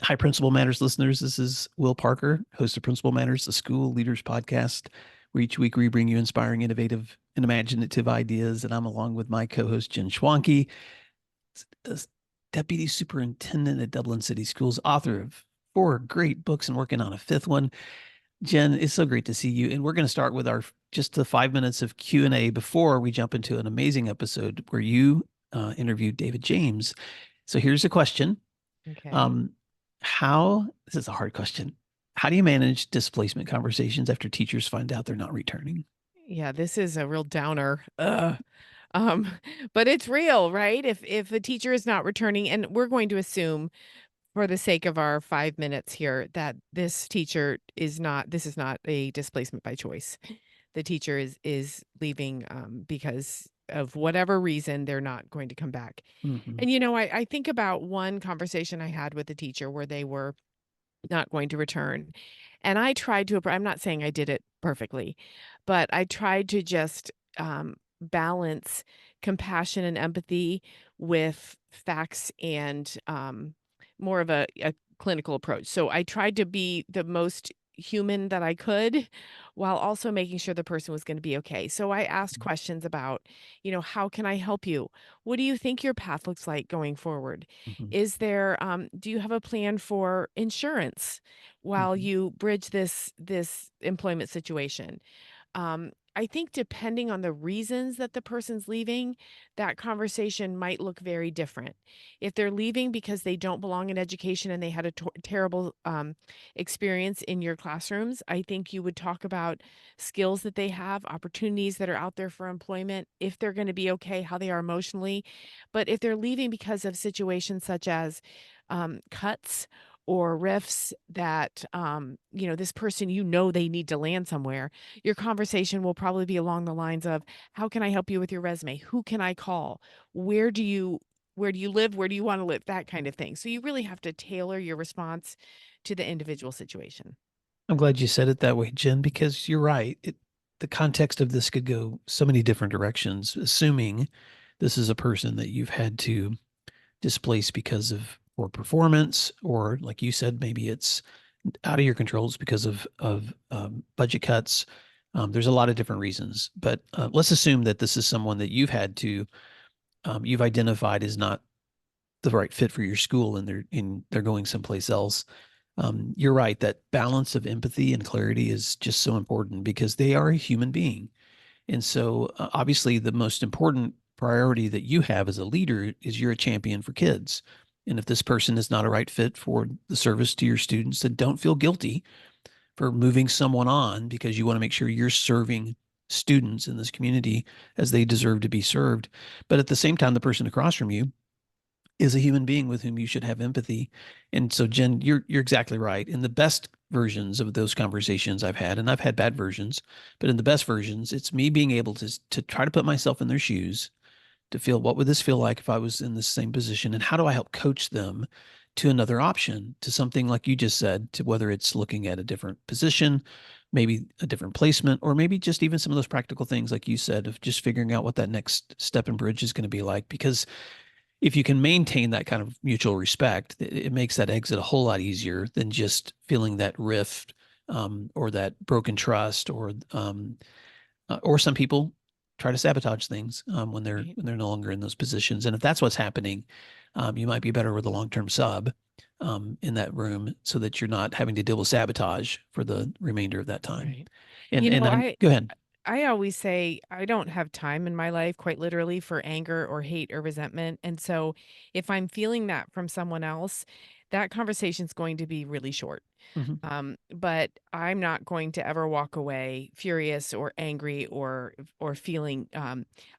Hi, Principal Matters listeners. This is Will Parker, host of Principal Matters, the school leaders podcast, where each week we bring you inspiring, innovative, and imaginative ideas. And I'm along with my co-host, Jen Schwanke, deputy superintendent at Dublin City Schools, author of 4 great books and working on a 5th one. Jen, it's so great to see you. And we're going to start with our just the 5 minutes of Q&A before we jump into an amazing episode where you interviewed David James. So here's a question. Okay. Um, this is a hard question. How do you manage displacement conversations after teachers find out they're not returning? Yeah, this is a real downer. Ugh. Um, but it's real, right? If a teacher is not returning, and we're going to assume for the sake of our 5 minutes here that this teacher is not this is not a displacement by choice. The teacher is leaving because of whatever reason they're not going to come back. Mm-hmm. And I think about one conversation I had with a teacher where they were not going to return. And I tried to, I'm not saying I did it perfectly, but I tried to just balance compassion and empathy with facts and more of a clinical approach. So I tried to be the most human that I could while also making sure the person was going to be okay. So I asked questions about, how can I help you? What do you think your path looks like going forward? Mm-hmm. Do you have a plan for insurance while Mm-hmm. you bridge this employment situation? I think depending on the reasons that the person's leaving, that conversation might look very different. If they're leaving because they don't belong in education and they had a terrible experience in your classrooms, I think you would talk about skills that they have, opportunities that are out there for employment, if they're going to be okay, how they are emotionally. But if they're leaving because of situations such as cuts or rifts that this person, they need to land somewhere, your conversation will probably be along the lines of, how can I help you with your resume? Who can I call? Where do you live? Where do you want to live? That kind of thing. So you really have to tailor your response to the individual situation. I'm glad you said it that way, Jen, because you're right. The context of this could go so many different directions, assuming this is a person that you've had to displace because of poor performance, or like you said, maybe it's out of your controls because of budget cuts. There's a lot of different reasons, but let's assume that this is someone that you've identified as not the right fit for your school, and they're going someplace else. You're right that balance of empathy and clarity is just so important because they are a human being, and so obviously the most important priority that you have as a leader is you're a champion for kids. And if this person is not a right fit for the service to your students, then don't feel guilty for moving someone on, because you want to make sure you're serving students in this community as they deserve to be served. But at the same time, the person across from you is a human being with whom you should have empathy. And so, Jen, you're exactly right. In the best versions of those conversations I've had, and I've had bad versions, but in the best versions, it's me being able to try to put myself in their shoes, to feel what would this feel like if I was in the same position, and how do I help coach them to another option, to something like you just said, to whether it's looking at a different position, maybe a different placement, or maybe just even some of those practical things like you said, of just figuring out what that next step and bridge is going to be like. Because if you can maintain that kind of mutual respect, it makes that exit a whole lot easier than just feeling that rift, or that broken trust, or some people try to sabotage things when they're Right. when they're no longer in those positions. And if that's what's happening, you might be better with a long-term sub in that room, so that you're not having to deal with sabotage for the remainder of that time. Right. And You and know, I'm I go ahead. I always say I don't have time in my life, quite literally, for anger or hate or resentment. And so if I'm feeling that from someone else, that conversation's going to be really short. Mm-hmm. But I'm not going to ever walk away furious or angry or feeling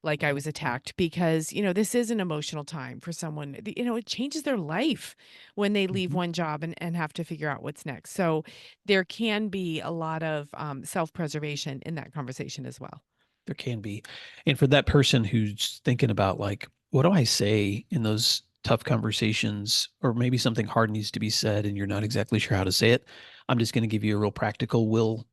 like I was attacked, because this is an emotional time for someone. It changes their life when they leave Mm-hmm. one job and have to figure out what's next. So there can be a lot of self-preservation in that conversation as well. There can be. And for that person who's thinking about, like, what do I say in those tough conversations, or maybe something hard needs to be said and you're not exactly sure how to say it, I'm just going to give you a real practical will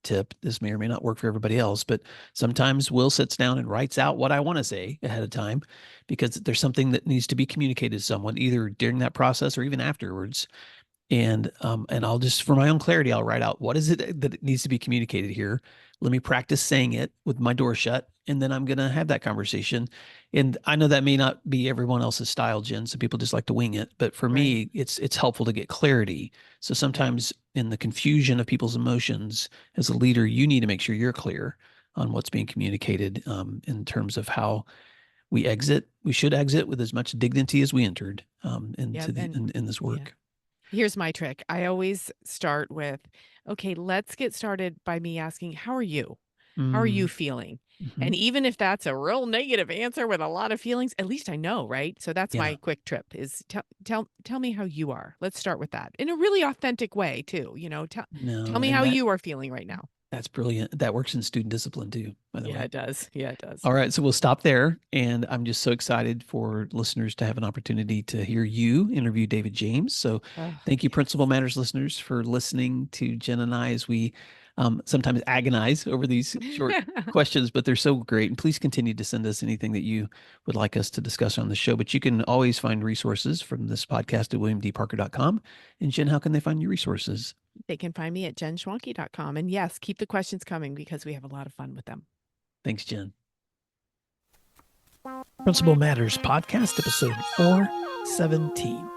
tip. This may or may not work for everybody else, but sometimes Will sits down and writes out what I want to say ahead of time because there's something that needs to be communicated to someone either during that process or even afterwards. And I'll just, for my own clarity, I'll write out what is it that it needs to be communicated here. Let me practice saying it with my door shut, and then I'm going to have that conversation. And I know that may not be everyone else's style, Jen. Some people just like to wing it, but for Right. me, it's helpful to get clarity. So Yep. sometimes in the confusion of people's emotions, as a leader, you need to make sure you're clear on what's being communicated in terms of how we exit. We should exit with as much dignity as we entered into Yep. the And in this yeah. work. Here's my trick. I always start with, okay, let's get started by me asking, how are you? How are you Mm, feeling? mhm. And even if that's a real negative answer with a lot of feelings, at least I know, right? So that's Yeah. my quick trip is tell me how you are. Let's start with that. In a really authentic way too, tell No, me and how you are feeling right now. that's brilliant. That works in student discipline too, by the Yeah, way. it does. Yeah, it does. All right, so we'll stop there. And I'm just so excited for listeners to have an opportunity to hear you interview David James. So Oh, thank you, Principal yes. Matters listeners, for listening to Jen and I as we sometimes agonize over these short questions, but they're so great. And please continue to send us anything that you would like us to discuss on the show. But you can always find resources from this podcast at williamdparker.com. And Jen, how can they find your resources? They can find me at jenschwanke.com. And yes, keep the questions coming because we have a lot of fun with them. Thanks, Jen. Principal Matters Podcast, episode 417.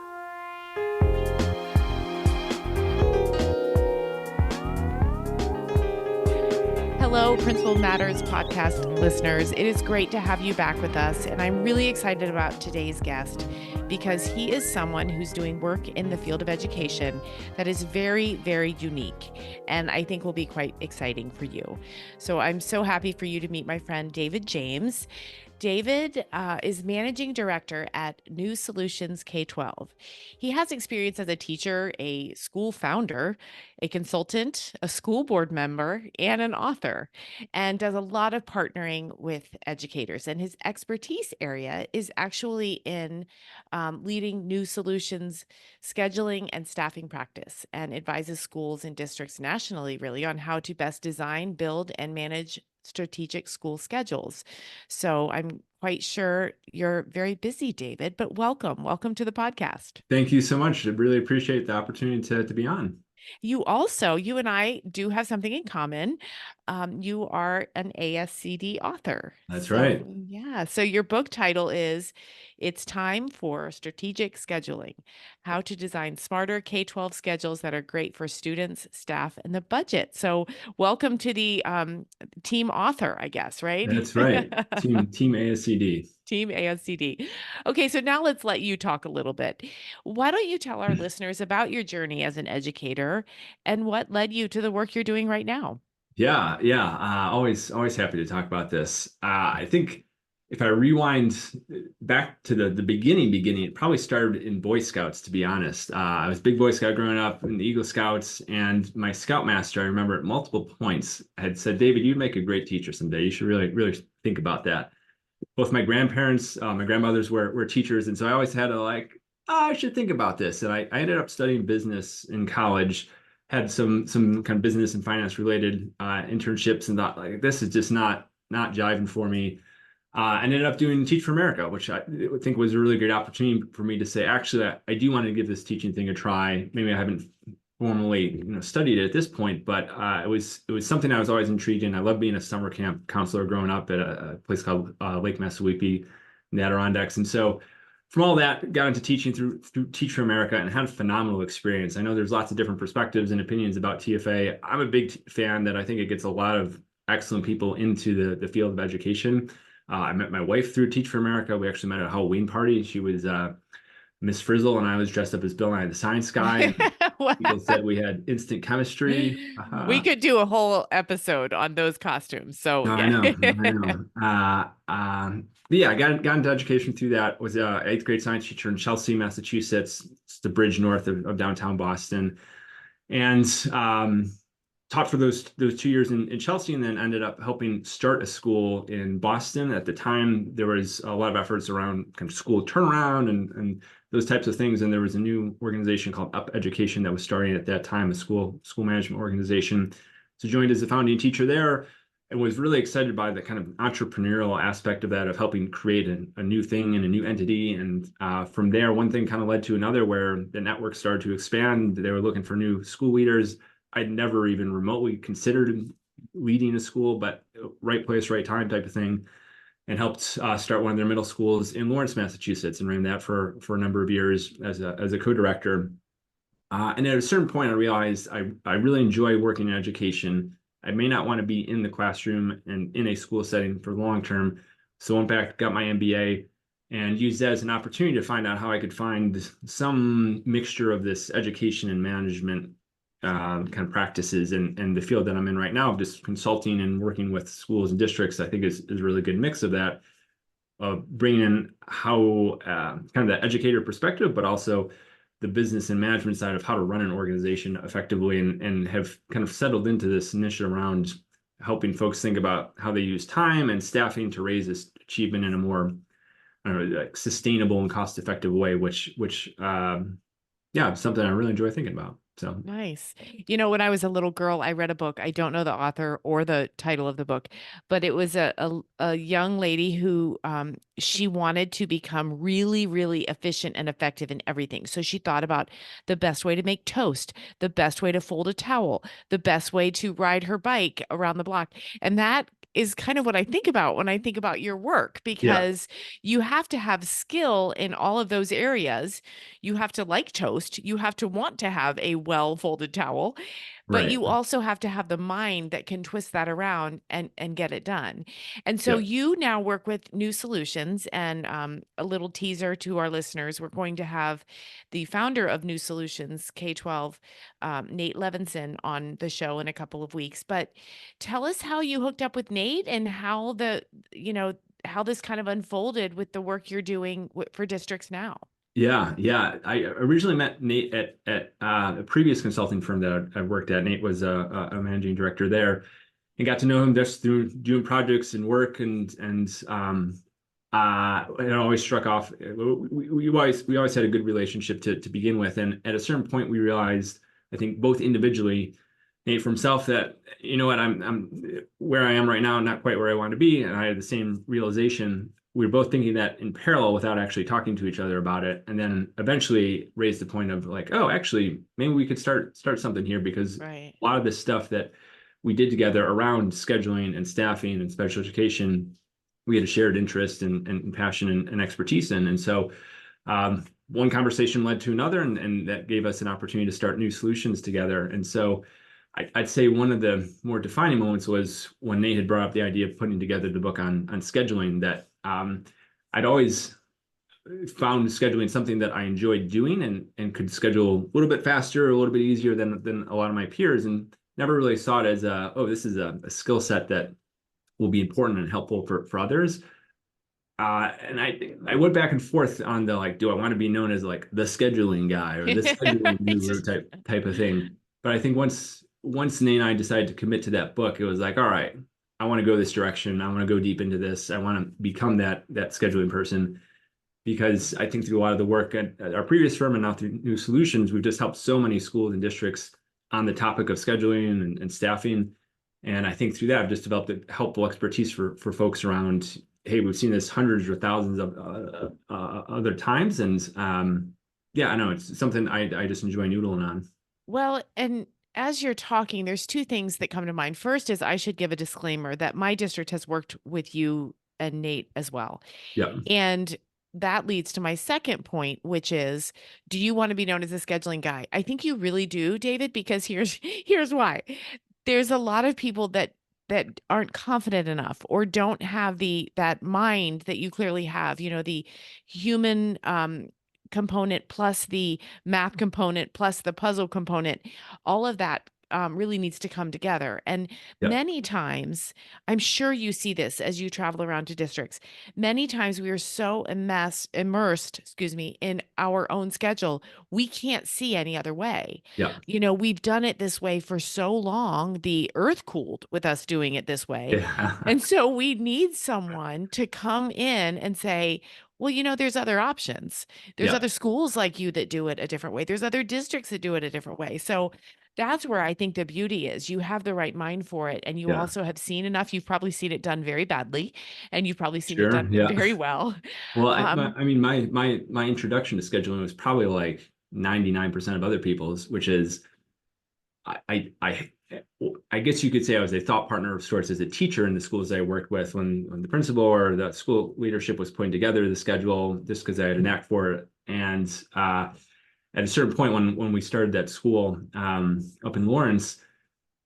Hello, Principal Matters podcast listeners. It is great to have you back with us. And I'm really excited about today's guest because he is someone who's doing work in the field of education that is very, very unique. And I think will be quite exciting for you. So I'm so happy for you to meet my friend, David James. David is managing director at New Solutions K 12. He has experience as a teacher, a school founder, a consultant, a school board member, and an author, and does a lot of partnering with educators. And his expertise area is actually in leading New Solutions scheduling and staffing practice and advises schools and districts nationally, really, on how to best design, build, and manage strategic school schedules. So I'm quite sure you're very busy, David, but welcome. Welcome to the podcast. Thank you so much. I really appreciate the opportunity to be on. You and I do have something in common. You are an ASCD author. That's So, right. yeah. So, your book title is It's Time for Strategic Scheduling: How to Design Smarter K 12 Schedules That Are Great for Students, Staff, and the Budget. So, welcome to the team author, I guess, right? That's right. Team ASCD. Team ASCD. Okay, so now let's let you talk a little bit. Why don't you tell our listeners about your journey as an educator and what led you to the work you're doing right now? Yeah. Always happy to talk about this. I think if I rewind back to the beginning, it probably started in Boy Scouts, to be honest. I was a big Boy Scout growing up in the Eagle Scouts, and my Scoutmaster, I remember at multiple points, had said, "David, you'd make a great teacher someday. You should really think about that." Both my grandparents, my grandmothers were teachers, and so I always had to like, oh, I should think about this. And I ended up studying business in college, had some kind of business and finance related internships, and thought like this is just not jiving for me. I ended up doing Teach for America, which I think was a really great opportunity for me to say, actually, I do want to give this teaching thing a try. Maybe I haven't formally studied it at this point, but it was something I was always intrigued in. I loved being a summer camp counselor growing up at a place called Lake Massawepie in the Adirondacks, and so from all that, got into teaching through Teach for America and had a phenomenal experience. I know there's lots of different perspectives and opinions about TFA. I'm a big fan that I think it gets a lot of excellent people into the field of education. I met my wife through Teach for America. We actually met at a Halloween party. She was Miss Frizzle, and I was dressed up as Bill Nye the Science Guy. And people said we had instant chemistry. We could do a whole episode on those costumes. So, No, I yeah. know, I know. But yeah, I got into education through that. Was a eighth grade science teacher in Chelsea, Massachusetts. It's the bridge north of downtown Boston, and taught for those 2 years in Chelsea, and then ended up helping start a school in Boston. At the time, there was a lot of efforts around kind of school turnaround and those types of things. And there was a new organization called Up Education that was starting at that time, a school management organization. So joined as a founding teacher there and was really excited by the kind of entrepreneurial aspect of that, of helping create a new thing and a new entity. And from there, one thing kind of led to another where the network started to expand. They were looking for new school leaders. I'd never even remotely considered leading a school, but right place, right time type of thing, and helped start one of their middle schools in Lawrence, Massachusetts, and ran that for a number of years as a co-director. And at a certain point, I realized I really enjoy working in education. I may not want to be in the classroom and in a school setting for the long term. So went back, got my MBA, and used that as an opportunity to find out how I could find some mixture of this education and management kind of practices. And the field that I'm in right now, just consulting and working with schools and districts, I think is a really good mix of that, bringing in how kind of the educator perspective, but also the business and management side of how to run an organization effectively, and have kind of settled into this niche around helping folks think about how they use time and staffing to raise this achievement in a more, I don't know, like sustainable and cost-effective way, which yeah, something I really enjoy thinking about. So Nice. You know, when I was a little girl, I read a book. I don't know the author or the title of the book, but it was a young lady who she wanted to become really, really efficient and effective in everything. So she thought about the best way to make toast, the best way to fold a towel, the best way to ride her bike around the block. And that is kind of what I think about when I think about your work, yeah, because you have to have skill in all of those areas. You have to like toast. You have to want to have a well folded towel, but right. you also have to have the mind that can twist that around and get it done. And so Yeah. you now work with New Solutions, and a little teaser to our listeners: we're going to have the founder of New Solutions K-12, Nate Levinson, on the show in a couple of weeks. But tell us how you hooked up with Nate and how how this kind of unfolded with the work you're doing for districts now. Yeah, yeah. I originally met Nate at a previous consulting firm that I worked at. Nate was a managing director there, and got to know him just through doing projects and work, it always struck off. We always had a good relationship to begin with, and at a certain point, we realized, I think both individually, Nate for himself, that you know what, I'm where I am right now, not quite where I want to be, and I had the same realization. We were both thinking that in parallel without actually talking to each other about it, and then eventually raised the point of like, oh, actually, maybe we could start something here, because Right. a lot of this stuff that we did together around scheduling and staffing and special education, we had a shared interest and passion and expertise in. And so one conversation led to another, and that gave us an opportunity to start New Solutions together. And so I'd say one of the more defining moments was when Nate had brought up the idea of putting together the book on scheduling. That I'd always found scheduling something that I enjoyed doing, and could schedule a little bit faster, a little bit easier than a lot of my peers, and never really saw it as this is a skill set that will be important and helpful for others. And I went back and forth on the, like, do I want to be known as like the scheduling guy or the scheduling guru Right. type of thing? But I think once Nate and I decided to commit to that book, it was like, all right, I want to go this direction. I want to go deep into this. I want to become that scheduling person, because I think through a lot of the work at our previous firm and now through New Solutions, we've just helped so many schools and districts on the topic of scheduling and staffing. And I think through that, I've just developed a helpful expertise for folks around, hey, we've seen this hundreds or thousands of other times. And yeah, I know it's something I just enjoy noodling on. Well, and as you're talking, there's two things that come to mind. First is I should give a disclaimer that my district has worked with you and Nate as well. Yeah. And that leads to my second point, which is, do you want to be known as a scheduling guy? I think you really do, David, because here's why. There's a lot of people that aren't confident enough or don't have that mind that you clearly have, the human component plus the math component plus the puzzle component. All of that really needs to come together. And Yeah. many times, I'm sure you see this as you travel around to districts. Many times we are so immersed, excuse me, in our own schedule, we can't see any other way. Yeah. We've done it this way for so long. The earth cooled with us doing it this way. Yeah. And so we need someone to come in and say, Well, there's other options. There's Yeah, other schools like you that do it a different way. There's other districts that do it a different way. So that's where I think the beauty is. You have the right mind for it. And you yeah, also have seen enough. You've probably seen it done very badly, and you've probably seen it sure, done yeah. very well. Well, Um, I mean, my introduction to scheduling was probably like 99% of other people's, which is I, I I I guess you could say I was a thought partner of sorts as a teacher in the schools I worked with when the principal or the school leadership was putting together the schedule, just because I had a knack for it. And at a certain point when we started that school up in Lawrence,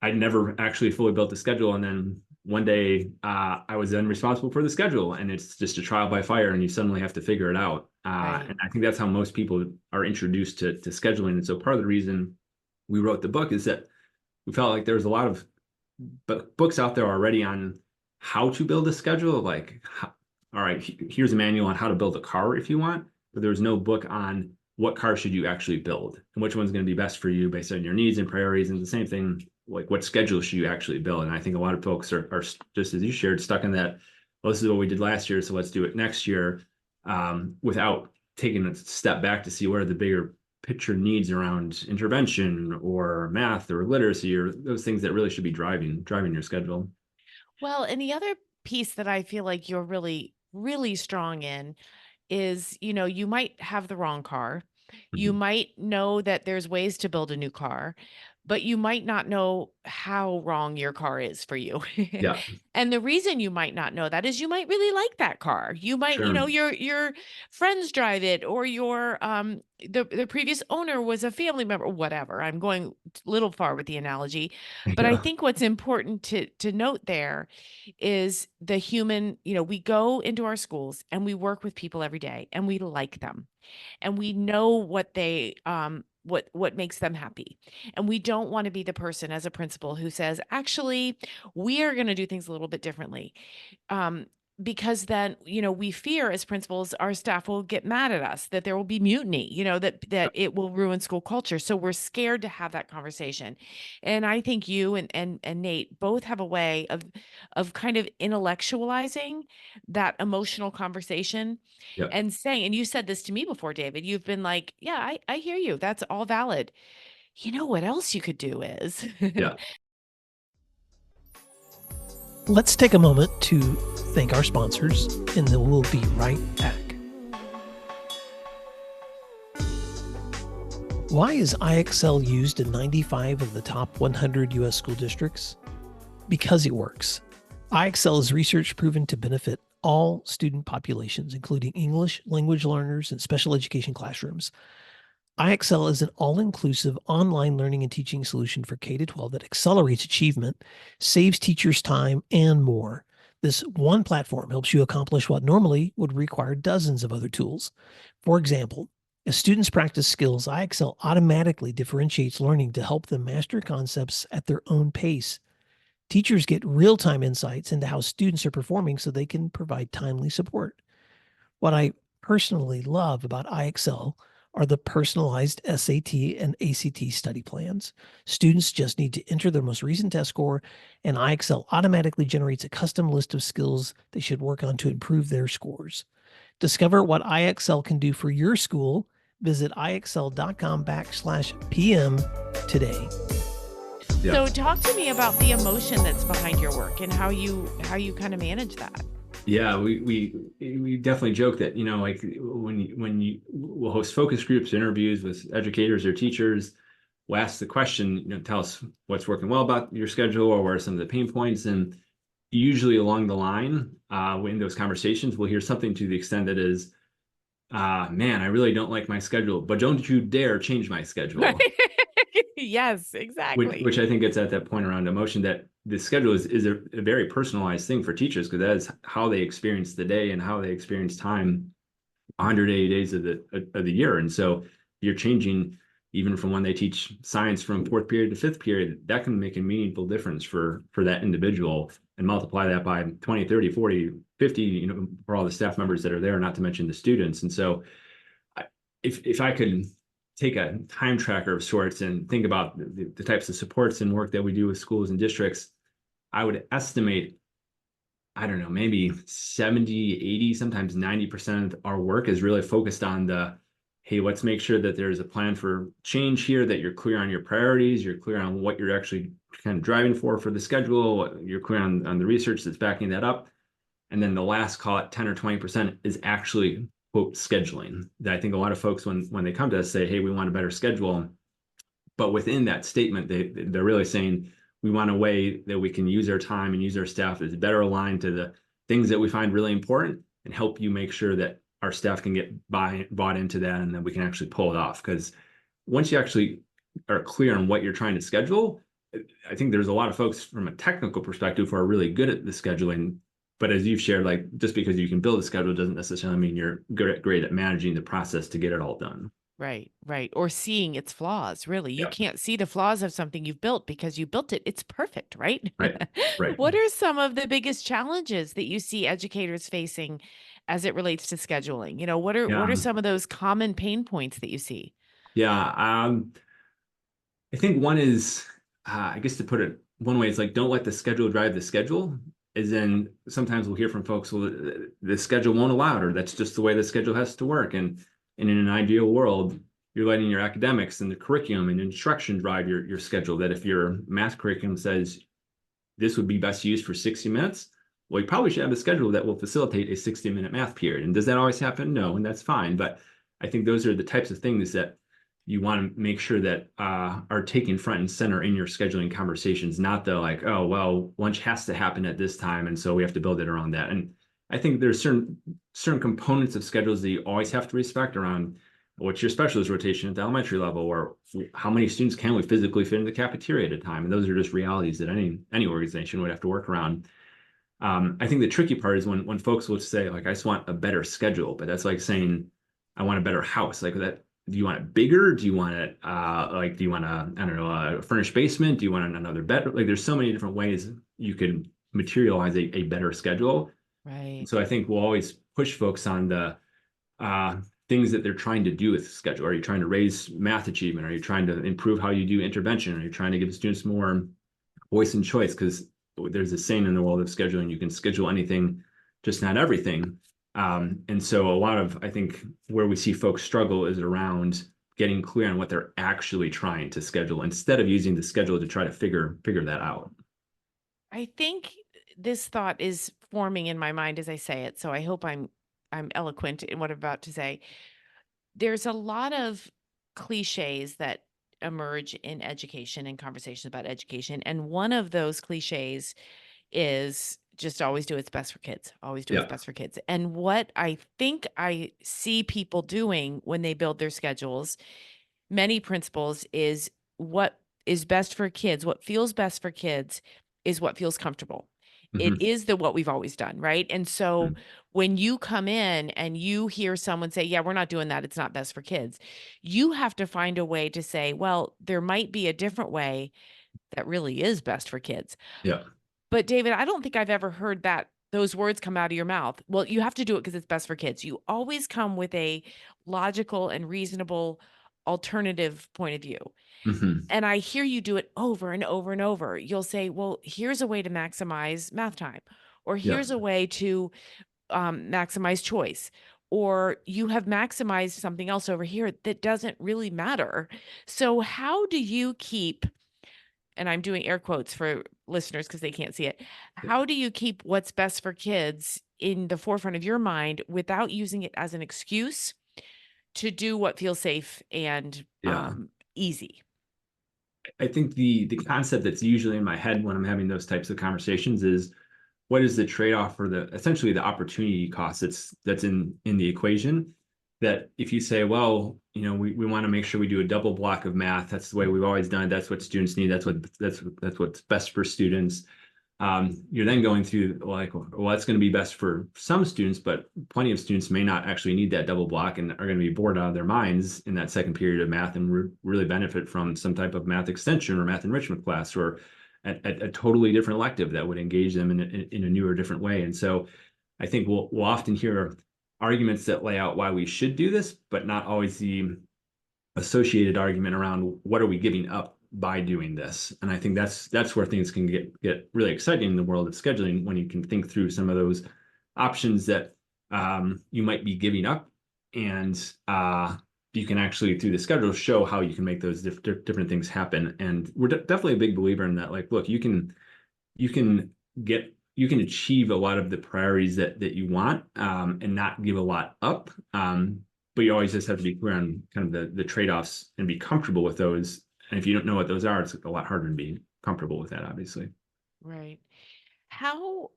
I'd never actually fully built the schedule. And then one day I was then responsible for the schedule, and it's just a trial by fire, and you suddenly have to figure it out. right. And I think that's how most people are introduced to scheduling. And so part of the reason we wrote the book is that we felt like there was a lot of books out there already on how to build a schedule. Like, all right, here's a manual on how to build a car if you want, but there's no book on what car should you actually build and which one's going to be best for you based on your needs and priorities. And the same thing, like what schedule should you actually build? And I think a lot of folks are just as you shared, stuck in that, well, this is what we did last year, so let's do it next year, without taking a step back to see what are the bigger picture needs around intervention or math or literacy or those things that really should be driving your schedule. Well, and the other piece that I feel like you're really, really strong in is, you might have the wrong car. You Mhm. might know that there's ways to build a new car, but you might not know how wrong your car is for you. Yeah, And the reason you might not know that is you might really like that car. You might, sure. your friends drive it, or your the previous owner was a family member, whatever. I'm going a little far with the analogy, but I Yeah, think what's important to note there is the human, we go into our schools and we work with people every day and we like them, and we know what they what makes them happy. And we don't want to be the person as a principal who says, actually, we are going to do things a little bit differently. Um, because then, we fear as principals, our staff will get mad at us, that there will be mutiny, that it will ruin school culture. So we're scared to have that conversation. And I think you and Nate both have a way of kind of intellectualizing that emotional conversation yeah, and saying, and you said this to me before, David, you've been like, yeah, I hear you. That's all valid. You know what else you could do is yeah, Let's take a moment to thank our sponsors, and then we'll be right back. Why is IXL used in 95 of the top 100 U.S. school districts? Because it works. IXL is research proven to benefit all student populations, including English language learners and special education classrooms. IXL is an all-inclusive online learning and teaching solution for K-12 that accelerates achievement, saves teachers time, and more. This one platform helps you accomplish what normally would require dozens of other tools. For example, as students practice skills, IXL automatically differentiates learning to help them master concepts at their own pace. Teachers get real-time insights into how students are performing so they can provide timely support. What I personally love about IXL are the personalized SAT and ACT study plans. Students just need to enter their most recent test score, and IXL automatically generates a custom list of skills they should work on to improve their scores. Discover what IXL can do for your school. Visit IXL.com/PM today. yeah. so talk to me about the emotion that's behind your work and how you kind of manage that. Yeah, we definitely joke that, like when you will host focus groups, interviews with educators or teachers, we'll ask the question, tell us what's working well about your schedule or what are some of the pain points. And usually along the line, in those conversations, we'll hear something to the extent that is, man, I really don't like my schedule, but don't you dare change my Right. schedule. Yes, exactly. Which I think gets at that point around emotion that the schedule is a very personalized thing for teachers because that is how they experience the day and how they experience time 180 days of the year. And so you're changing even from when they teach science from fourth period to fifth period, that can make a meaningful difference for that individual, and multiply that by 20, 30, 40, 50, for all the staff members that are there, not to mention the students. And so if I could take a time tracker of sorts and think about the types of supports and work that we do with schools and districts, I would estimate I don't know, maybe 70, 80, sometimes 90% of our work is really focused on the, hey, let's make sure that there's a plan for change here, that you're clear on your priorities, you're clear on what you're actually kind of driving for the schedule, you're clear on the research that's backing that up. And then the last, call it 10 or 20%, is actually, quote, scheduling. That I think a lot of folks, when they come to us, say, hey, we want a better schedule. But within that statement, they're really saying, we want a way that we can use our time and use our staff that's better aligned to the things that we find really important, and help you make sure that our staff can get bought into that, and then we can actually pull it off. Because once you actually are clear on what you're trying to schedule, I think there's a lot of folks from a technical perspective who are really good at the scheduling. But as you've shared, like, just because you can build a schedule doesn't necessarily mean you're great at managing the process to get it all done. Right, right. Or seeing its flaws, really. You Yeah. can't see the flaws of something you've built because you built it. It's perfect, right? Right. Right. What are some of the biggest challenges that you see educators facing as it relates to scheduling? What are Yeah. some of those common pain points that you see? Yeah. I think one is, I guess to put it one way, it's like, don't let the schedule drive the schedule. As in, sometimes we'll hear from folks, well, the schedule won't allow it, or that's just the way the schedule has to work. And in an ideal world, you're letting your academics and the curriculum and instruction drive your schedule. That if your math curriculum says this would be best used for 60 minutes, well, you probably should have a schedule that will facilitate a 60-minute math period. And does that always happen? No, and that's fine. But I think those are the types of things that you want to make sure that are taken front and center in your scheduling conversations, not the like, oh, well, lunch has to happen at this time, and so we have to build it around that. And I think there's certain components of schedules that you always have to respect around what's your specialist rotation at the elementary level, or how many students can we physically fit in the cafeteria at a time. And those are just realities that any organization would have to work around. I think the tricky part is when folks will say, like, I just want a better schedule, but that's like saying, I want a better house. Like that, do you want it bigger? Do you want it do you want a, I don't know, a furnished basement? Do you want another bed? Like, there's so many different ways you could materialize a better schedule. Right. And so I think we'll always push folks on the things that they're trying to do with the schedule. Are you trying to raise math achievement? Are you trying to improve how you do intervention? Are you trying to give students more voice and choice? Because there's a saying in the world of scheduling, you can schedule anything, just not everything. And so a lot of, I think, where we see folks struggle is around getting clear on what they're actually trying to schedule, instead of using the schedule to try to figure that out. I think this thought is forming in my mind as I say it, so I hope I'm eloquent in what I'm about to say. There's a lot of cliches that emerge in education and conversations about education, and one of those cliches is just always do what's best for kids, always do what's Yeah. best for kids. And what I think I see people doing when they build their schedules, many principles, is what is best for kids, what feels best for kids is what feels comfortable. It Mm-hmm. is what we've always done, right? And so when you come in and you hear someone say, yeah, we're not doing that, it's not best for kids, you have to find a way to say, well, there might be a different way that really is best for kids. Yeah. But David, I don't think I've ever heard those words come out of your mouth. Well, you have to do it because it's best for kids. You always come with a logical and reasonable alternative point of view. Mm-hmm. And I hear you do it over and over and over. You'll say, well, here's a way to maximize math time, or Yeah. here's a way to maximize choice, or you have maximized something else over here that doesn't really matter. So, how do you keep, and I'm doing air quotes for listeners because they can't see it, how do you keep what's best for kids in the forefront of your mind without using it as an excuse to do what feels safe and Yeah. easy? I think the concept that's usually in my head when I'm having those types of conversations is, what is the trade-off for the essentially the opportunity cost that's in the equation. That if you say, well, we want to make sure we do a double block of math, that's the way we've always done it, that's what students need, that's what's best for students. You're then going through like, well, that's going to be best for some students, but plenty of students may not actually need that double block and are going to be bored out of their minds in that second period of math, and really benefit from some type of math extension or math enrichment class, or a totally different elective that would engage them in a new or different way. And so I think we'll often hear arguments that lay out why we should do this, but not always the associated argument around what are we giving up by doing this. And I think that's where things can get really exciting in the world of scheduling, when you can think through some of those options that you might be giving up, and you can actually, through the schedule, show how you can make those different things happen. And we're definitely a big believer in that. Like, look, you can achieve a lot of the priorities that you want, and not give a lot up. But you always just have to be clear on kind of the trade-offs and be comfortable with those. And if you don't know what those are, it's a lot harder to be comfortable with that, obviously. Right. How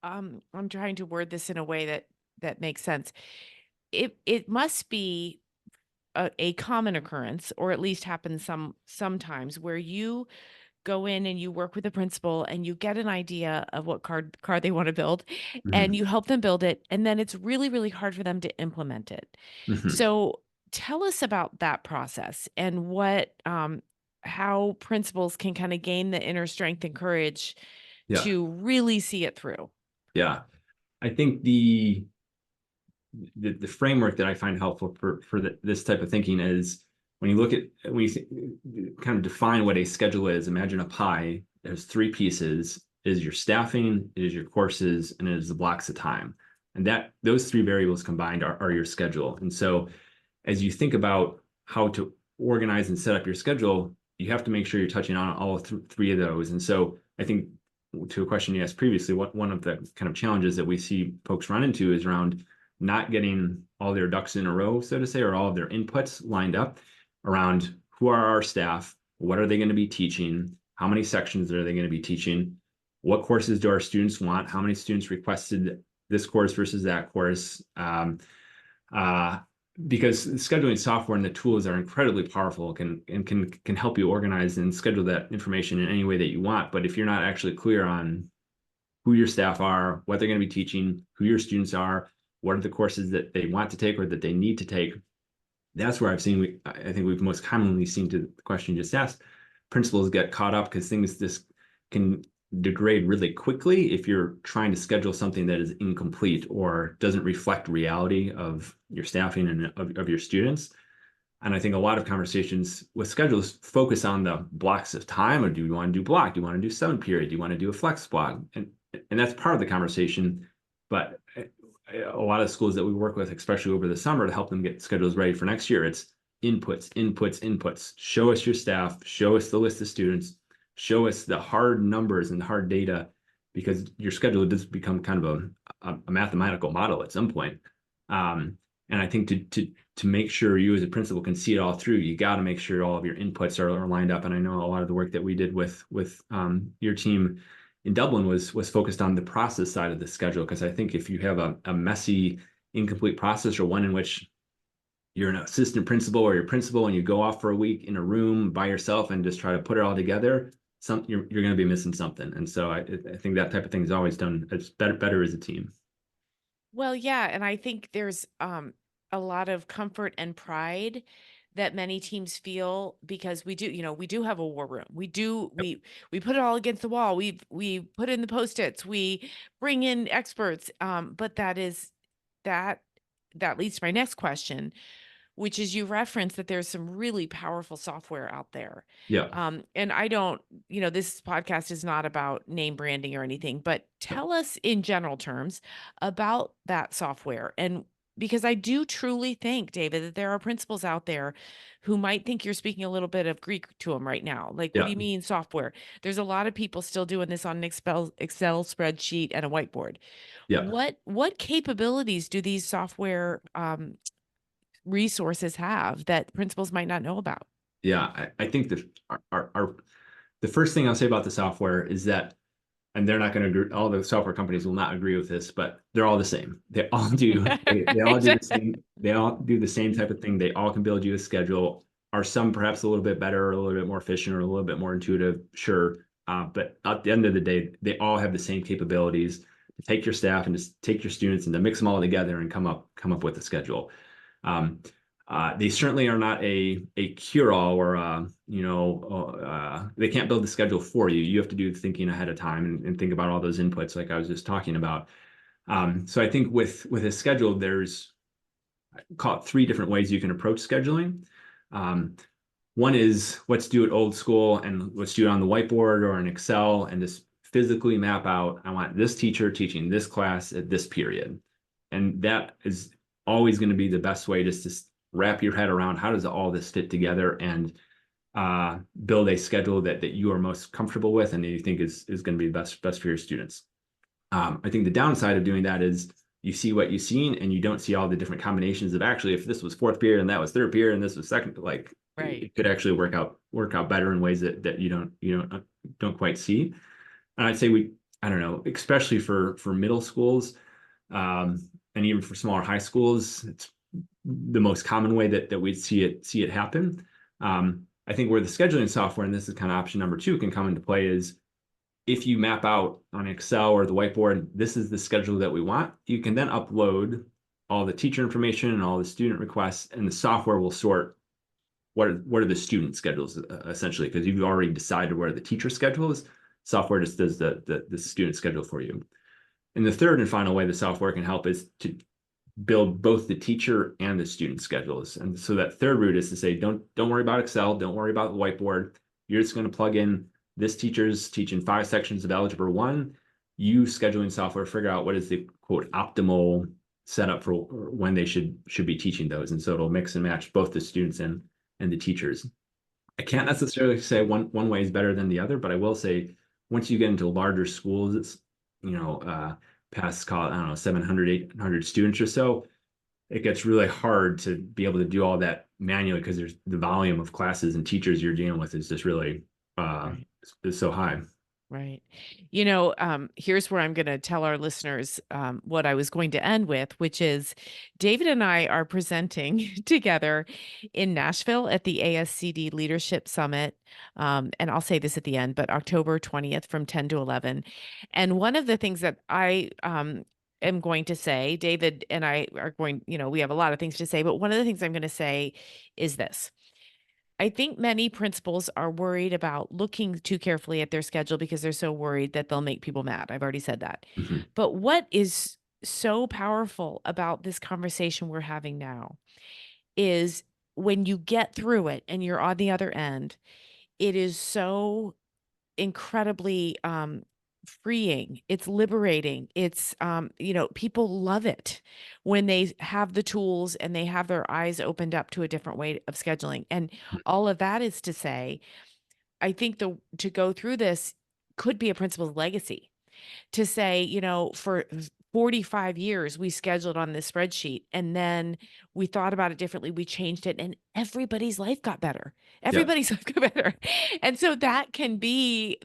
I'm trying to word this in a way that makes sense. It must be a common occurrence, or at least happens sometimes, where you go in and you work with the principal and you get an idea of what car they want to build, and Mhm. you help them build it, and then it's really really hard for them to implement it. Mhm. So tell us about that process, and what how principals can kind of gain the inner strength and courage Yeah, to really see it through. yeah. I think the framework that I find helpful for this type of thinking is, when you look at when you kind of define what a schedule is. Imagine a pie. There's three pieces: it is your staffing, it is your courses, and it is the blocks of time. And that those three variables combined are your schedule. And so, as you think about how to organize and set up your schedule, you have to make sure you're touching on all three of those. And so, I think, to a question you asked previously, one of the kind of challenges that we see folks run into is around not getting all their ducks in a row, so to say, or all of their inputs lined up around who are our staff, what are they going to be teaching, how many sections are they going to be teaching, what courses do our students want, how many students requested this course versus that course. Uh, because scheduling software and the tools are incredibly powerful, can help you organize and schedule that information in any way that you want. But if you're not actually clear on who your staff are, what they're going to be teaching, who your students are, what are the courses that they want to take or that they need to take, that's where I think we've most commonly seen, to the question you just asked, principals get caught up because things just can degrade really quickly if you're trying to schedule something that is incomplete or doesn't reflect reality of your staffing and of your students. And I think a lot of conversations with schedules focus on the blocks of time. Or do you want to do block? Do you want to do 7 period? Do you want to do a flex block? And that's part of the conversation. But a lot of schools that we work with, especially over the summer, to help them get schedules ready for next year, it's inputs, inputs, inputs. Show us your staff, show us the list of students, show us the hard numbers and hard data, because your schedule does become kind of a mathematical model at some point. And I think to make sure you as a principal can see it all through, you got to make sure all of your inputs are lined up. And I know a lot of the work that we did with your team in Dublin was focused on the process side of the schedule. Because I think if you have a messy, incomplete process, or one in which you're an assistant principal or your principal and you go off for a week in a room by yourself and just try to put it all together, you're going to be missing something. And so I think that type of thing is always done. It's better as a team. Well, yeah, and I think there's a lot of comfort and pride that many teams feel, because we do have a war room. We put it all against the wall. We put in the post-its. We bring in experts. But that that leads to my next question, which is, you referenced that there's some really powerful software out there. Yeah. And I don't, this podcast is not about name branding or anything, but tell us in general terms about that software. And because I do truly think, David, that there are principals out there who might think you're speaking a little bit of Greek to them right now. Like, what do Yeah. you mean software? There's a lot of people still doing this on an Excel spreadsheet and a whiteboard. Yeah. What capabilities do these software resources have that principals might not know about? Yeah. I think the first thing I'll say about the software is that, and they're not going to agree, all the software companies will not agree with this, but they're all the same. They all do the Exactly. same, they all do the same type of thing. They all can build you a schedule. Are some perhaps a little bit better, or a little bit more efficient, or a little bit more intuitive? Sure. But at the end of the day, they all have the same capabilities to take your staff and just take your students and to mix them all together and come up with a schedule. Um, they certainly are not a cure-all, or they can't build the schedule for you. You have to do the thinking ahead of time and think about all those inputs, like I was just talking about. So I think with a schedule, there's, call it, three different ways you can approach scheduling. Um, One is let's do it old school and let's do it on the whiteboard or in Excel and just physically map out, I want this teacher teaching this class at this period. And that is always going to be the best way, just to wrap your head around how does all this fit together, and build a schedule that you are most comfortable with and that you think is going to be best for your students. I think the downside of doing that is you see what you've seen and you don't see all the different combinations of, actually, if this was fourth period and that was third period and this was second, like Right. it could actually work out better in ways that you don't quite see. And I'd say I don't know, especially for middle schools, and even for smaller high schools, it's the most common way that we'd see it happen. I think where the scheduling software, and this is kind of option number 2, can come into play is, if you map out on Excel or the whiteboard, this is the schedule that we want, you can then upload all the teacher information and all the student requests, and the software will sort what are the student schedules, essentially, because you've already decided where the teacher schedule is. Software just does the student schedule for you. And the third and final way the software can help is to build both the teacher and the student schedules. And so that third route is to say, don't worry about Excel, don't worry about the whiteboard. You're just going to plug in, this teacher's teaching 5 sections of Algebra 1. You, scheduling software, figure out what is the quote optimal setup for when they should be teaching those. And so it'll mix and match both the students and the teachers. I can't necessarily say one way is better than the other, but I will say once you get into larger schools, it's, past, call it, I don't know, 700, 800 students or so, it gets really hard to be able to do all that manually, because there's the volume of classes and teachers you're dealing with is just really Right. is so high. Right. Here's where I'm going to tell our listeners what I was going to end with, which is David and I are presenting together in Nashville at the ASCD Leadership Summit. And I'll say this at the end, but October 20th from 10 to 11. And one of the things that I am going to say, David and I are going, we have a lot of things to say, but one of the things I'm going to say is this. I think many principals are worried about looking too carefully at their schedule because they're so worried that they'll make people mad. I've already said that. Mhm. But what is so powerful about this conversation we're having now is when you get through it and you're on the other end, it is so incredibly freeing. It's liberating. It's people love it when they have the tools and they have their eyes opened up to a different way of scheduling. And all of that is to say, I think to go through this could be a principal's legacy, to say, for 45 years, we scheduled on this spreadsheet and then we thought about it differently. We changed it and everybody's life got better. Yeah. Everybody's life got better. And so that can be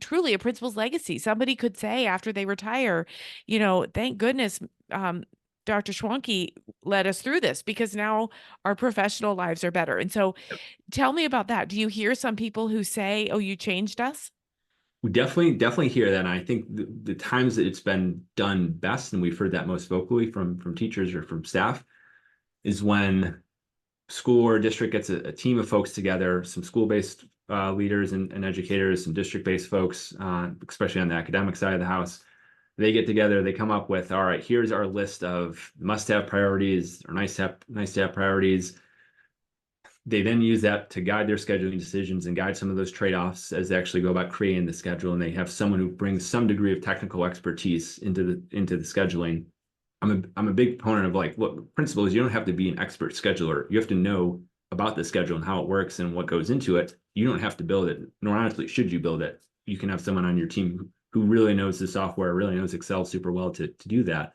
truly a principal's legacy. Somebody could say after they retire, thank goodness, Dr. Schwanke led us through this because now our professional lives are better. And so tell me about that. Do you hear some people who say, oh, you changed us? We definitely hear that. And I think the times that it's been done best, and we've heard that most vocally from teachers or from staff, is when school or district gets a team of folks together, some school-based leaders and educators, some district-based folks, especially on the academic side of the house. They get together, they come up with, all right, here's our list of must-have priorities or nice to have priorities. They then use that to guide their scheduling decisions and guide some of those trade-offs as they actually go about creating the schedule. And they have someone who brings some degree of technical expertise into the scheduling. I'm a big proponent of, like, look, principals, you don't have to be an expert scheduler. You have to know about the schedule and how it works and what goes into it. You don't have to build it, nor honestly should you build it. You can have someone on your team who really knows the software, really knows Excel super well to do that.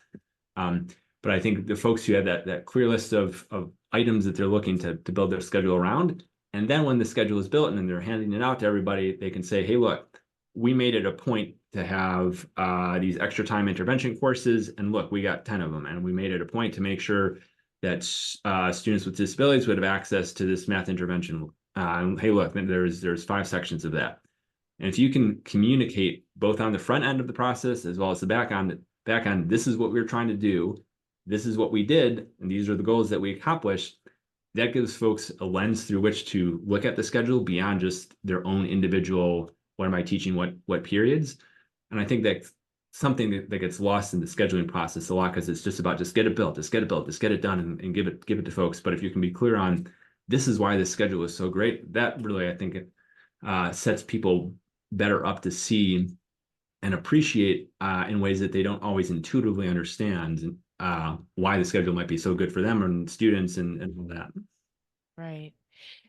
But I think the folks who have that clear list of items that they're looking to build their schedule around, and then when the schedule is built and then they're handing it out to everybody, they can say, hey, look, we made it a point to have these extra time intervention courses, and look, we got 10 of them, and we made it a point to make sure that students with disabilities would have access to this math intervention. And hey, look, there's 5 sections of that. And if you can communicate both on the front end of the process as well as the back end, this is what we're trying to do, this is what we did, and these are the goals that we accomplished, that gives folks a lens through which to look at the schedule beyond just their own individual, what am I teaching, what periods. And I think that's something that gets lost in the scheduling process a lot, because it's just about just get it built, just get it done, and give it to folks. But if you can be clear on, this is why this schedule is so great. That really, I think, sets people better up to see and appreciate in ways that they don't always intuitively understand why the schedule might be so good for them and students and all that. Right.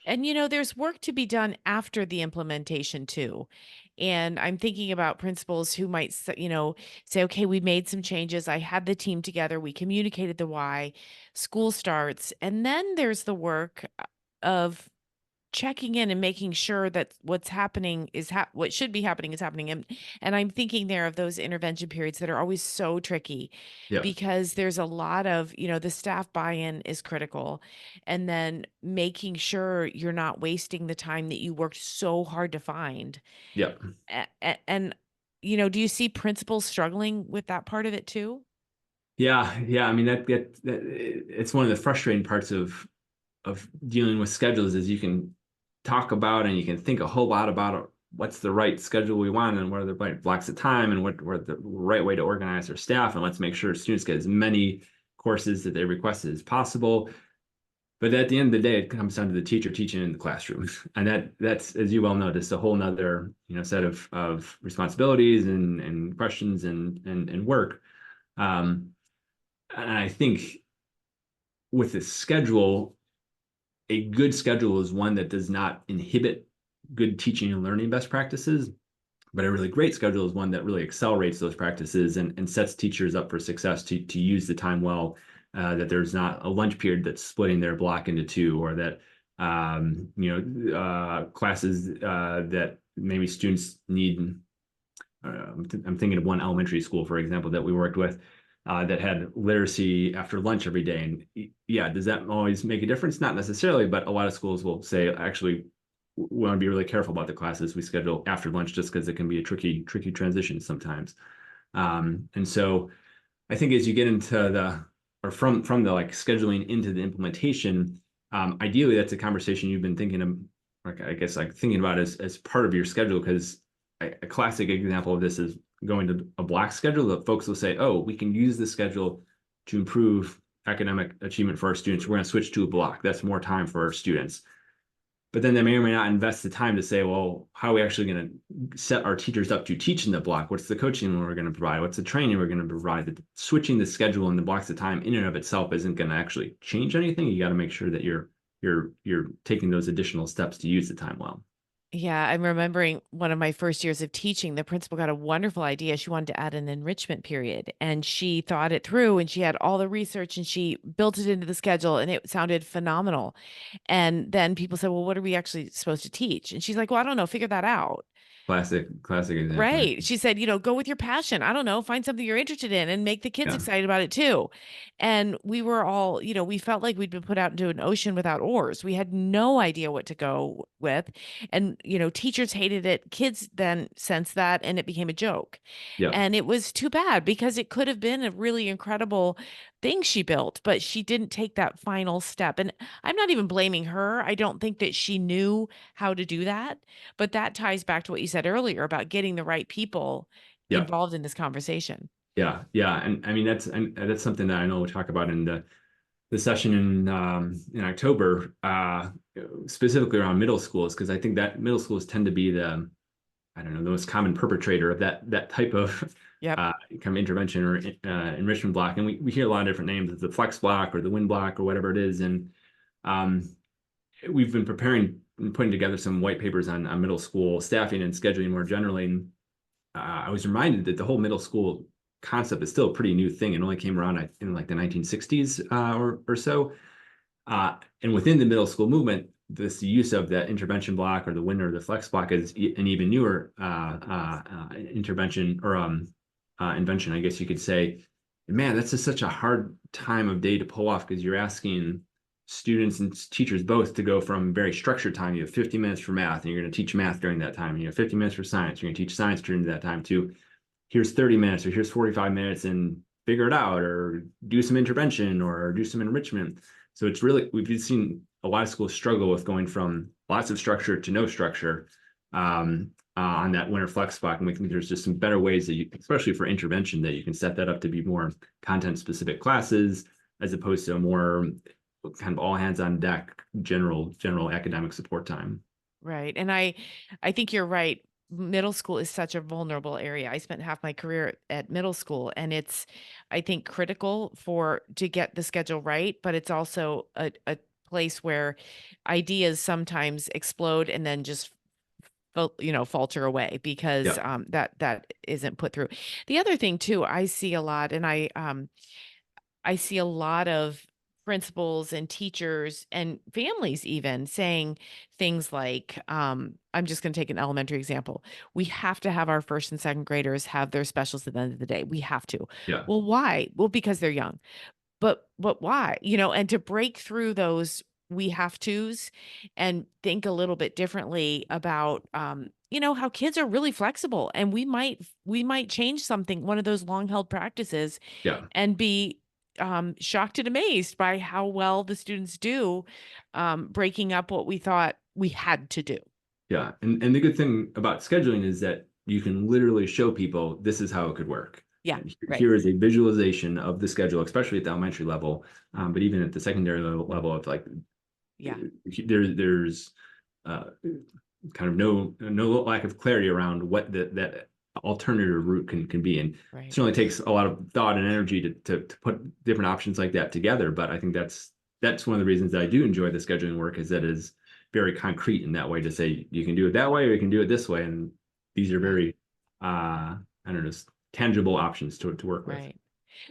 And there's work to be done after the implementation too. And I'm thinking about principals who might, say, okay, we made some changes. I had the team together. We communicated the why. School starts. And then there's the work of checking in and making sure that what's happening is what should be happening is happening. And I'm thinking there of those intervention periods that are always so tricky Yeah, because there's a lot of, the staff buy-in is critical. And then making sure you're not wasting the time that you worked so hard to find. yeah. And do you see principals struggling with that part of it too? Yeah. I mean, it's one of the frustrating parts of dealing with schedules is you can talk about and you can think a whole lot about what's the right schedule we want and what are the right blocks of time and what the right way to organize our staff, and let's make sure students get as many courses that they requested as possible. But at the end of the day, it comes down to the teacher teaching in the classroom, and that's, as you well know, just a whole nother set of responsibilities and questions and work. Um, and I think with the schedule, a good schedule is one that does not inhibit good teaching and learning best practices, but a really great schedule is one that really accelerates those practices and sets teachers up for success to use the time well, that there's not a lunch period that's splitting their block into two, or that classes that maybe students need. I'm thinking of one elementary school, for example, that we worked with that had literacy after lunch every day. And yeah, does that always make a difference? Not necessarily, but a lot of schools will say, actually, we want to be really careful about the classes we schedule after lunch, just because it can be a tricky transition sometimes. And so I think as you get into from the like scheduling into the implementation, ideally that's a conversation you've been thinking of, like, I guess, like thinking about as part of your schedule, because a classic example of this is going to a block schedule that folks will say, oh, we can use the schedule to improve academic achievement for our students. We're going to switch to a block. That's more time for our students. But then they may or may not invest the time to say, well, how are we actually going to set our teachers up to teach in the block? What's the coaching we're going to provide? What's the training we're going to provide? Switching the schedule and the blocks of time in and of itself isn't going to actually change anything. You got to make sure that you're taking those additional steps to use the time well. Yeah, I'm remembering one of my first years of teaching, the principal got a wonderful idea. She wanted to add an enrichment period, and she thought it through and she had all the research and she built it into the schedule and it sounded phenomenal. And then people said, "Well, what are we actually supposed to teach?" And she's like, "Well, I don't know, figure that out." Classic example. Right. She said, go with your passion. I don't know, find something you're interested in and make the kids Yeah, excited about it too. And we were all, we felt like we'd been put out into an ocean without oars. We had no idea what to go with. And, teachers hated it. Kids then sensed that and it became a joke. yeah, And it was too bad because it could have been a really incredible thing she built, but she didn't take that final step. And I'm not even blaming her. I don't think that she knew how to do that. But that ties back to what you said earlier about getting the right people yeah. involved in this conversation. Yeah. And I mean, that's something that I know we'll talk about in the session in October, specifically around middle schools, because I think that middle schools tend to be I don't know, the most common perpetrator of that type of Yep. kind of intervention or enrichment block. And we hear a lot of different names, the flex block or the win block or whatever it is. And um, we've been preparing and putting together some white papers on middle school staffing and scheduling more generally. And I was reminded that the whole middle school concept is still a pretty new thing. It only came around in like the 1960s or so. And within the middle school movement, this use of the intervention block or the win or the flex block is an even newer intervention or invention, I guess you could say. And man, that's just such a hard time of day to pull off, because you're asking students and teachers both to go from very structured time. You have 50 minutes for math, and you're going to teach math during that time. You have 50 minutes for science. You're going to teach science during that time too. Here's 30 minutes or here's 45 minutes and figure it out, or do some intervention or do some enrichment. So it's really, we've seen a lot of schools struggle with going from lots of structure to no structure on that winter flex block. And we think there's just some better ways that you, especially for intervention, that you can set that up to be more content specific classes, as opposed to a more kind of all hands on deck, general academic support time. Right. And I think you're right. Middle school is such a vulnerable area. I spent half my career at middle school, and it's, I think, critical for to get the schedule right, but it's also a place where ideas sometimes explode and then just falter away because Yeah, that isn't put through. The other thing too, I see a lot, and I see a lot of principals and teachers and families even saying things like, I'm just going to take an elementary example. We have to have our first and second graders have their specials at the end of the day. We have to. yeah, Well, why? Well, because they're young. But why? And to break through those we have tos and think a little bit differently about how kids are really flexible, and we might change something, one of those long held practices, yeah. and be shocked and amazed by how well the students do, breaking up what we thought we had to do. Yeah, and the good thing about scheduling is that you can literally show people this is how it could work. Yeah, And right. here is a visualization of the schedule, especially at the elementary level, but even at the secondary level of like Yeah, there's uh, kind of no lack of clarity around what that alternative route can be, and it right. certainly takes a lot of thought and energy to put different options like that together. But I think that's one of the reasons that I do enjoy the scheduling work, is that it is very concrete in that way, to say you can do it that way or you can do it this way, and these are Yeah, very I don't know, tangible options to work with. right.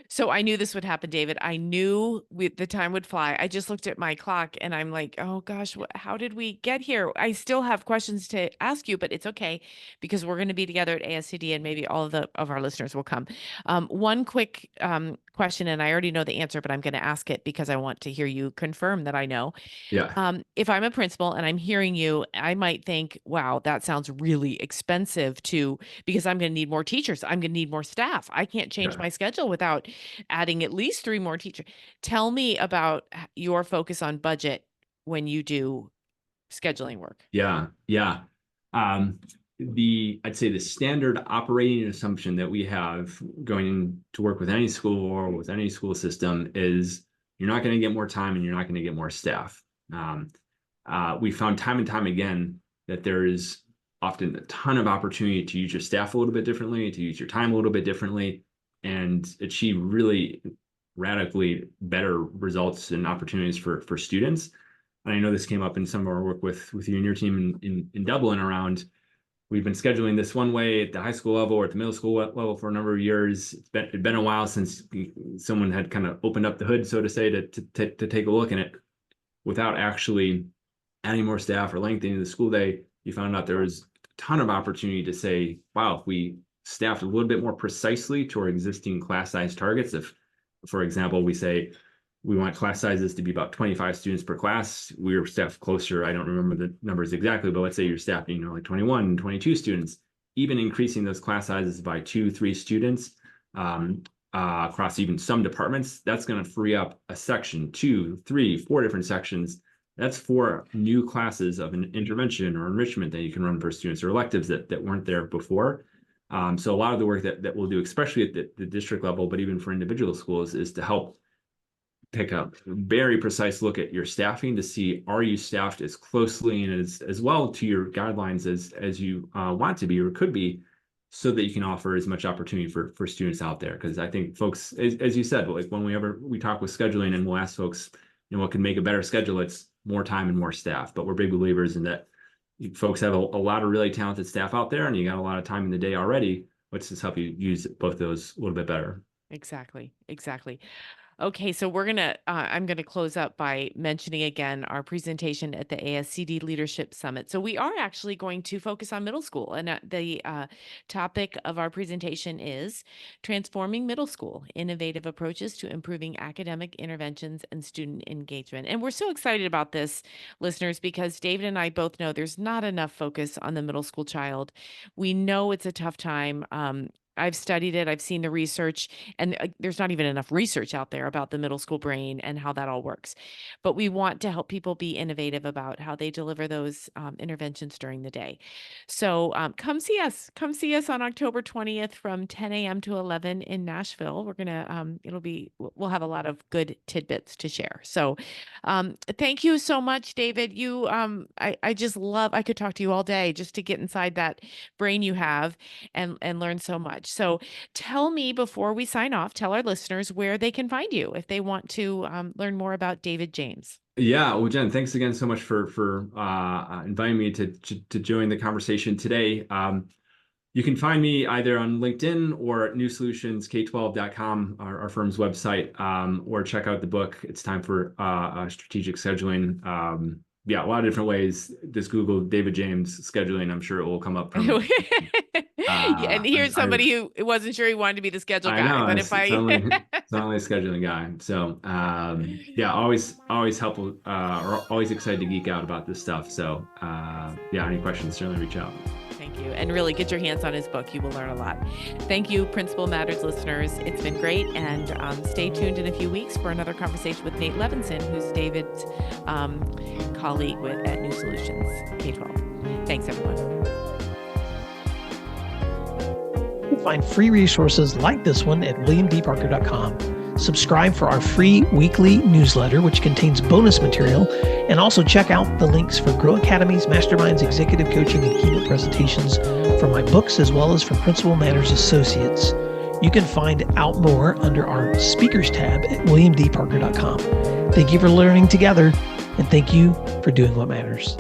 So I knew this would happen, David. I knew the time would fly. I just looked at my clock and I'm like, oh gosh, how did we get here? I still have questions to ask you, but it's okay because we're going to be together at ASCD, and maybe all of our listeners will come. One quick question, and I already know the answer, but I'm going to ask it because I want to hear you confirm that I know. Yeah, If I'm a principal and I'm hearing you, I might think, wow, that sounds really expensive because I'm going to need more teachers. I'm going to need more staff. I can't change yeah. my schedule without adding at least 3 more teachers. Tell me about your focus on budget when you do scheduling work. Yeah, yeah. I'd say the standard operating assumption that we have going in to work with any school or with any school system is you're not going to get more time and you're not going to get more staff. Um, we found time and time again that there is often a ton of opportunity to use your staff a little bit differently, to use your time a little bit differently, and achieve really radically better results and opportunities for students. And I know this came up in some of our work with you and your team in Dublin around, we've been scheduling this one way at the high school level or at the middle school level for a number of years. It'd been a while since someone had kind of opened up the hood, so to say, to take a look in it without actually adding more staff or lengthening the school day. You found out there was a ton of opportunity to say, wow, if we staffed a little bit more precisely to our existing class size targets, if, for example, we say we want class sizes to be about 25 students per class, we were staffed closer, I don't remember the numbers exactly, but let's say you're staffing, like 21, 22 students, even increasing those class sizes by 2, 3 students, across even some departments, that's going to free up a section, 2, 3, 4 different sections. That's 4 new classes of an intervention or enrichment that you can run for students, or electives that weren't there before. So a lot of the work that we'll do, especially at the district level, but even for individual schools, is to help take a very precise look at your staffing to see, are you staffed as closely and as well to your guidelines as you want to be or could be, so that you can offer as much opportunity for students out there. Because I think folks, as you said, like whenever we talk with scheduling and we'll ask folks, what can make a better schedule, it's more time and more staff. But we're big believers in that folks have a lot of really talented staff out there, and you got a lot of time in the day already. Let's just help you use both those a little bit better. Exactly. Exactly. Okay, so I'm gonna close up by mentioning again our presentation at the ASCD Leadership Summit. So we are actually going to focus on middle school, and the topic of our presentation is transforming middle school: innovative approaches to improving academic interventions and student engagement. And we're so excited about this, listeners, because David and I both know there's not enough focus on the middle school child. We know it's a tough time. I've studied it. I've seen the research, and there's not even enough research out there about the middle school brain and how that all works. But we want to help people be innovative about how they deliver those interventions during the day. So come see us. Come see us on October 20th from 10 a.m. to 11 in Nashville. We're gonna we'll have a lot of good tidbits to share. So thank you so much, David. I just love. I could talk to you all day just to get inside that brain you have and learn so much. So tell me before we sign off, tell our listeners where they can find you if they want to learn more about David James. Yeah, well, Jen, thanks again so much for inviting me to join the conversation today. You can find me either on LinkedIn or at newsolutionsK12.com, our firm's website, or check out the book. It's time for strategic scheduling. Yeah, a lot of different ways. Just Google David James scheduling. I'm sure it will come up from. Yeah, and here's somebody who wasn't sure he wanted to be the schedule guy, know, but if I it's only a scheduling guy. So yeah, always helpful, or always excited to geek out about this stuff. So yeah, any questions, certainly reach out. Thank you. And really get your hands on his book. You will learn a lot. Thank you, Principal Matters listeners. It's been great. And stay tuned in a few weeks for another conversation with Nate Levinson, who's David's colleague at New Solutions K-12. Thanks, everyone. You'll find free resources like this one at williamdparker.com. Subscribe for our free weekly newsletter, which contains bonus material, and also check out the links for Grow Academies, Masterminds, Executive Coaching, and Keynote presentations from my books, as well as from Principal Matters Associates. You can find out more under our speakers tab at williamdparker.com. Thank you for learning together, and thank you for doing what matters.